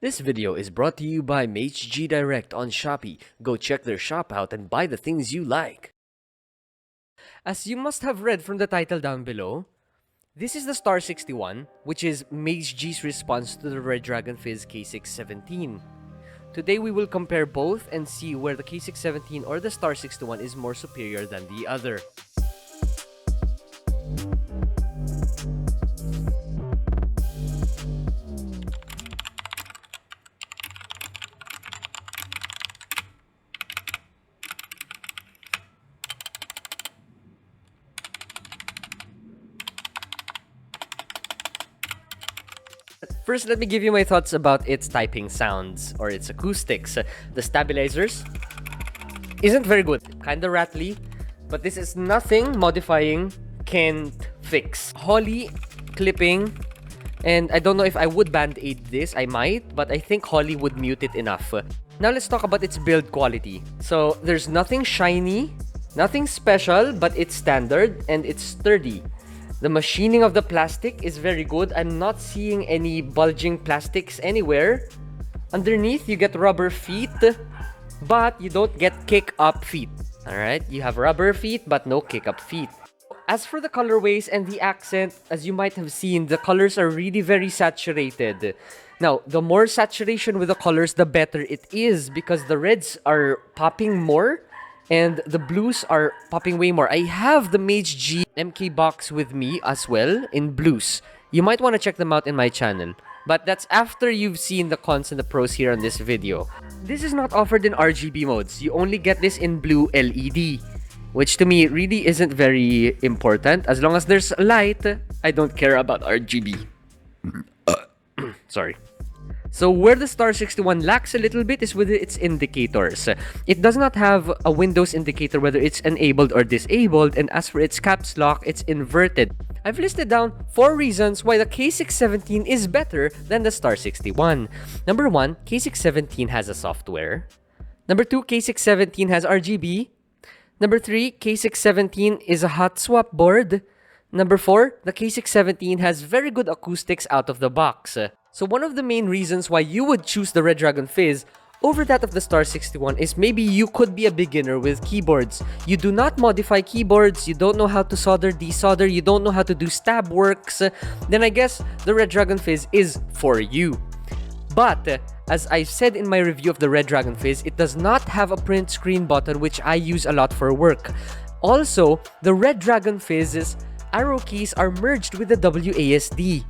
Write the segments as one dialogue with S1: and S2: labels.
S1: This video is brought to you by Magegee Direct on Shopee. Go check their shop out and buy the things you like. As you must have read from the title down below, this is the Star-61, which is Magegee's response to the Redragon Fizz K617. Today we will compare both and see where the K617 or the Star-61 is more superior than the other. First, let me give you my thoughts about its typing sounds or its acoustics. The stabilizers isn't very good, kinda rattly, but this is nothing modifying can't fix. Holly clipping, and I don't know if I would band-aid this, I might, but I think Holly would mute it enough. Now let's talk about its build quality. So there's nothing shiny, nothing special, but it's standard and it's sturdy. The machining of the plastic is very good. I'm not seeing any bulging plastics anywhere. Underneath, you get rubber feet, but you don't get kick-up feet. Alright, you have rubber feet, but no kick-up feet. As for the colorways and the accent, as you might have seen, the colors are really very saturated. Now, the more saturation with the colors, the better it is because the reds are popping more and the blues are popping way more. I have the Magegee MK box with me as well in blues. You might want to check them out in my channel. But that's after you've seen the cons and the pros here on this video. This is not offered in RGB modes. You only get this in blue LED, which to me really isn't very important. As long as there's light, I don't care about RGB. Sorry. So where the Star-61 lacks a little bit is with its indicators. It does not have a Windows indicator whether it's enabled or disabled, and as for its caps lock, it's inverted. I've listed down 4 reasons why the K617 is better than the Star-61. Number 1, K617 has a software. Number 2, K617 has RGB. Number 3, K617 is a hot swap board. Number 4, the K617 has very good acoustics out of the box. So one of the main reasons why you would choose the Redragon Fizz over that of the Star-61 is maybe you could be a beginner with keyboards. You do not modify keyboards, you don't know how to solder, desolder, you don't know how to do stab works, then I guess the Redragon Fizz is for you. But, as I said in my review of the Redragon Fizz, it does not have a print screen button, which I use a lot for work. Also, the Redragon Fizz's arrow keys are merged with the WASD.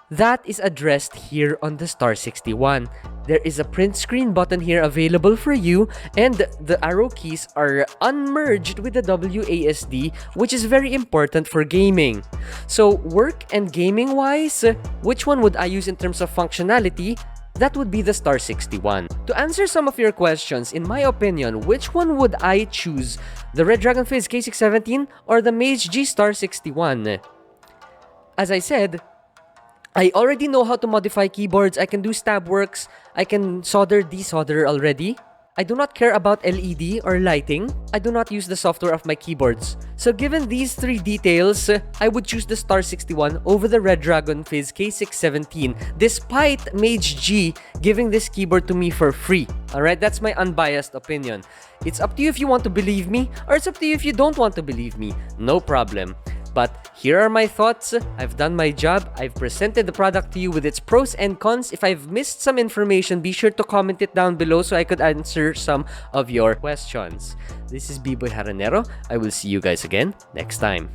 S1: That is addressed here on the Star-61. There is a print screen button here available for you, and the arrow keys are unmerged with the WASD, which is very important for gaming. So work and gaming wise, which one would I use in terms of functionality? That would be the Star-61. To answer some of your questions, in my opinion, which one would I choose? The Redragon Fizz K617 or the Magegee Star-61? As I said, I already know how to modify keyboards, I can do stab works, I can solder, desolder already. I do not care about LED or lighting. I do not use the software of my keyboards. So given these 3 details, I would choose the Star-61 over the Redragon Fizz K617 despite Magegee giving this keyboard to me for free. Alright, that's my unbiased opinion. It's up to you if you want to believe me, or it's up to you if you don't want to believe me. No problem. But here are my thoughts. I've done my job. I've presented the product to you with its pros and cons. If I've missed some information, be sure to comment it down below so I could answer some of your questions. This is Biboyharanero. I will see you guys again next time.